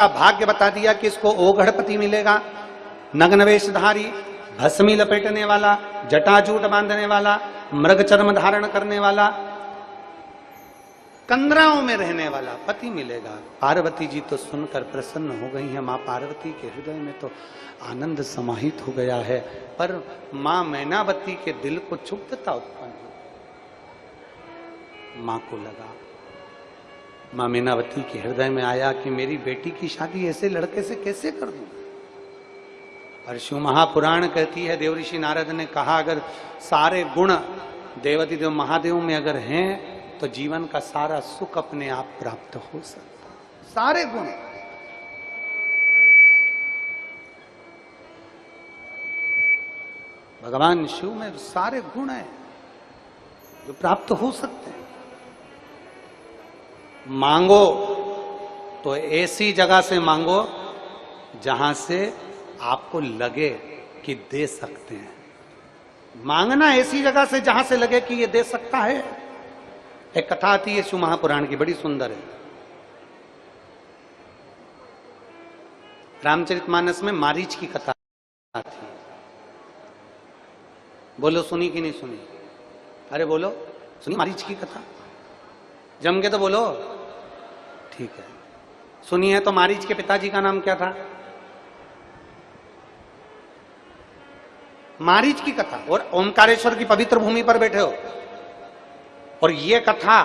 भाग्य बता दिया कि इसको ओघड़पति मिलेगा, नग्न वेशधारी, भस्मी लपेटने वाला, जटाजूट बांधने वाला, मृग चर्म धारण करने वाला, कंदराओं में रहने वाला पति मिलेगा। पार्वती जी तो सुनकर प्रसन्न हो गई हैं। मां पार्वती के हृदय में तो आनंद समाहित हो गया है, पर मां मैनावती के दिल को क्षुब्धता उत्पन्न हुई। मां को लगा, मां मैनावती के हृदय में आया कि मेरी बेटी की शादी ऐसे लड़के से कैसे कर दूं। और शिव महापुराण कहती है, देवऋषि नारद ने कहा, अगर सारे गुण देवाधिदेव महादेव में अगर हैं तो जीवन का सारा सुख अपने आप प्राप्त हो सकता। सारे गुण, भगवान शिव में सारे गुण हैं जो प्राप्त हो सकते हैं। मांगो तो ऐसी जगह से मांगो जहां से आपको लगे कि दे सकते हैं। मांगना ऐसी जगह से जहां से लगे कि ये दे सकता है। एक कथा आती है शिव महापुराण की, बड़ी सुंदर है। रामचरितमानस में मारीच की कथा आती है। बोलो सुनी कि नहीं सुनी? अरे बोलो, सुनी मारीच की कथा? जम के तो बोलो। ठीक है, सुनी है तो मारीच के पिताजी का नाम क्या था? मारीच की कथा। और ओमकारेश्वर की पवित्र भूमि पर बैठे हो और ये कथा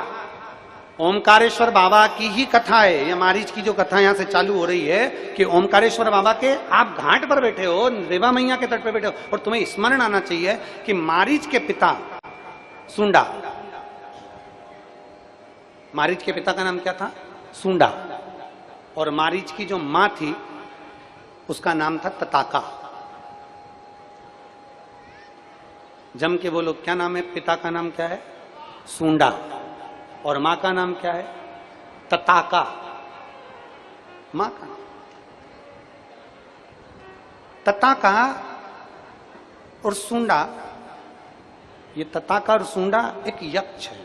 ओमकारेश्वर बाबा की ही कथा है। ये मारीच की जो कथा यहां से चालू हो रही है कि ओमकारेश्वर बाबा के आप घाट पर बैठे हो, रेवा मैया के तट पर बैठे हो, और तुम्हें स्मरण आना चाहिए कि मारीच के पिता सुंडा, मारीच के पिता का नाम क्या था? सुंडा। और मारीच की जो मां थी उसका नाम था तताका। जम के बोलो, क्या नाम है? पिता का नाम क्या है? सुंडा। और मां का नाम क्या है? तताका। मां का तताका और सुंडा, ये तताका और सुंडा एक यक्ष है,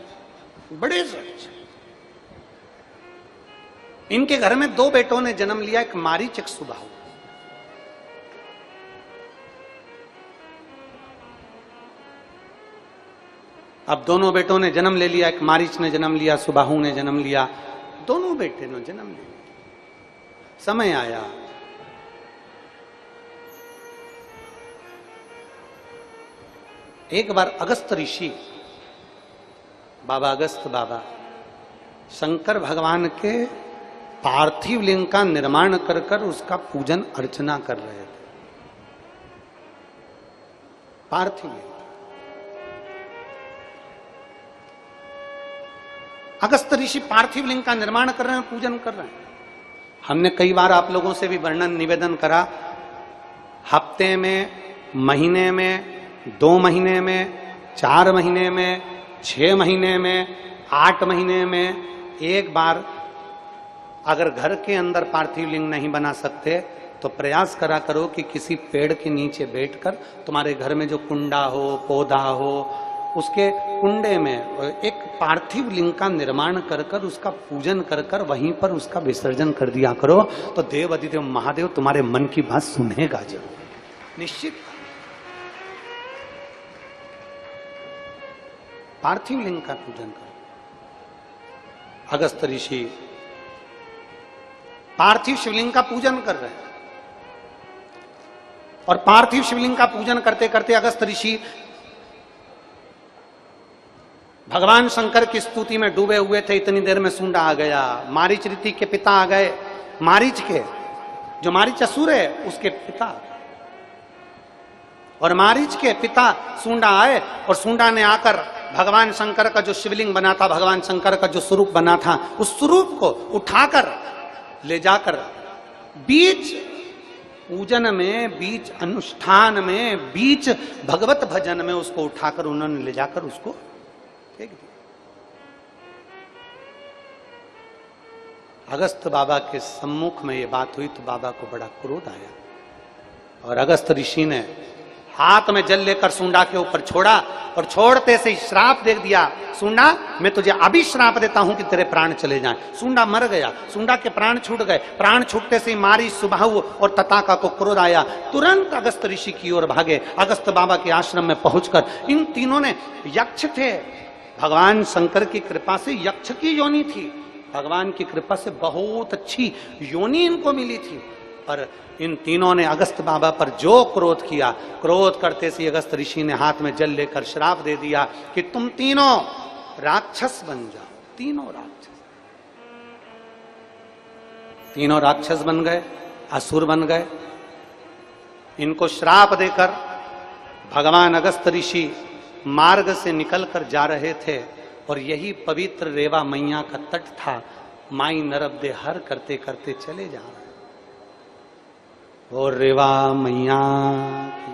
बड़े यक्ष। इनके घर में दो बेटों ने जन्म लिया, एक मारीच एक सुबाहु। अब दोनों बेटों ने जन्म ले लिया, एक मारीच ने जन्म लिया, सुबाहु ने जन्म लिया, दोनों बेटे ने जन्म ले लिया। समय आया, एक बार अगस्त ऋषि, बाबा अगस्त बाबा, शंकर भगवान के पार्थिव लिंग का निर्माण कर कर उसका पूजन अर्चना कर रहे थे। पार्थिव लिंग, अगस्त ऋषि पार्थिव लिंग का निर्माण कर रहे हैं, पूजन कर रहे हैं। हमने कई बार आप लोगों से भी वर्णन निवेदन करा, हफ्ते में, महीने में, 2 महीने में, 4 महीने में, 6 महीने में, 8 महीने में एक बार अगर घर के अंदर पार्थिव लिंग नहीं बना सकते तो प्रयास करा करो कि किसी पेड़ के नीचे बैठकर तुम्हारे घर में जो कुंडा हो, पौधा हो, उसके कुंडे में एक पार्थिव लिंग का निर्माण कर कर उसका पूजन कर कर वहीं पर उसका विसर्जन कर दिया करो, तो देव अधिदेव महादेव तुम्हारे मन की बात सुनेगा जरूर, निश्चित। पार्थिव लिंग का पूजन करो। अगस्त ऋषि पार्थिव शिवलिंग का पूजन कर रहे हैं, और पार्थिव शिवलिंग का पूजन करते करते अगस्त ऋषि भगवान शंकर की स्तुति में डूबे हुए थे। इतनी देर में सुंडा आ गया, मारीच ऋषि के पिता आ गए, मारीच के जो मारीच असुर है उसके पिता, और मारीच के पिता सुंडा आए, और सुंडा ने आकर भगवान शंकर का जो शिवलिंग बना था, भगवान शंकर का जो स्वरूप बना था, उस स्वरूप को उठाकर ले जाकर बीच पूजन में, बीच अनुष्ठान में, बीच भगवत भजन में उसको उठाकर उन्होंने ले जाकर उसको फेंक दिया। अगस्त बाबा के सम्मुख में ये बात हुई तो बाबा को बड़ा क्रोध आया, और अगस्त ऋषि ने हाथ में जल लेकर सूंडा के ऊपर छोड़ा और छोड़ते से ही श्राप दे दिया, सूंडा मैं तुझे अभी श्राप देता हूं कि तेरे प्राण चले जाएं। सूंडा मर गया, सूंडा के प्राण छूट गए। प्राण छूटते से ही मारी, सुबाहु और तताका को क्रोध आया, तुरंत अगस्त ऋषि की ओर भागे। अगस्त बाबा के आश्रम में पहुंचकर इन तीनों ने, यक्ष थे, भगवान शंकर की कृपा से यक्ष की योनि थी, भगवान की कृपा से बहुत अच्छी योनि इनको मिली थी, पर इन तीनों ने अगस्त बाबा पर जो क्रोध किया, क्रोध करते से अगस्त ऋषि ने हाथ में जल लेकर श्राप दे दिया कि तुम तीनों राक्षस बन जाओ। तीनों राक्षस बन गए, असुर बन गए। इनको श्राप देकर भगवान अगस्त ऋषि मार्ग से निकलकर जा रहे थे और यही पवित्र रेवा मैया का तट था। माई नर्मदे हर करते करते चले जा रहे। और रेवा मैया की